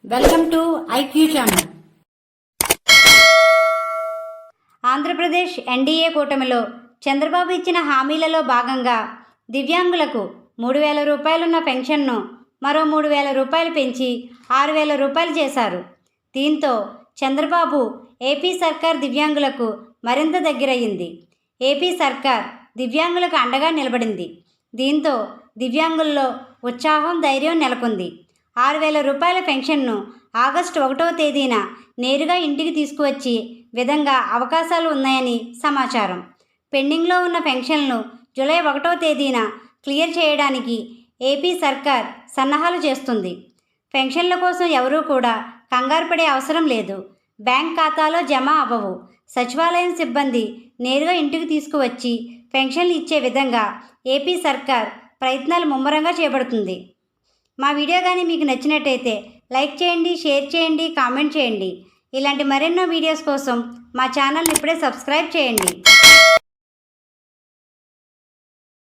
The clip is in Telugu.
Welcome to IQ channel. Andhra Pradesh NDA కూటమిలో చంద్రబాబు ఇచ్చిన హామీలలో భాగంగా దివ్యాంగులకు 3,000 రూపాయలున్న పెన్షన్ను మరో 3,000 రూపాయలు పెంచి 6,000 రూపాయలు చేశారు. దీంతో చంద్రబాబు ఏపీ సర్కార్ దివ్యాంగులకు మరింత దగ్గరయ్యింది. ఏపీ సర్కార్ దివ్యాంగులకు అండగా నిలబడింది. దీంతో దివ్యాంగుల్లో ఉత్సాహం, ధైర్యం నెలకొంది. 6,000 రూపాయల పెన్షన్ను ఆగస్టు 1వ తేదీన నేరుగా ఇంటికి తీసుకువచ్చి విధంగా అవకాశాలు ఉన్నాయని సమాచారం. పెండింగ్లో ఉన్న పెన్షన్లను జూలై 1వ తేదీన క్లియర్ చేయడానికి ఏపీ సర్కార్ సన్నాహాలు చేస్తుంది. పెన్షన్ల కోసం ఎవరూ కూడా కంగారు పడే అవసరం లేదు. బ్యాంక్ ఖాతాలో జమ అవ్వవు. సచివాలయం సిబ్బంది నేరుగా ఇంటికి తీసుకువచ్చి పెన్షన్లు ఇచ్చే విధంగా ఏపీ సర్కార్ ప్రయత్నాలు ముమ్మరంగా చేపడుతుంది. మా వీడియో కానీ మీకు నచ్చినట్టయితే లైక్ చేయండి, షేర్ చేయండి, కామెంట్ చేయండి. ఇలాంటి మరెన్నో వీడియోస్ కోసం మా ఛానల్ని ఇప్పుడే సబ్స్క్రైబ్ చేయండి.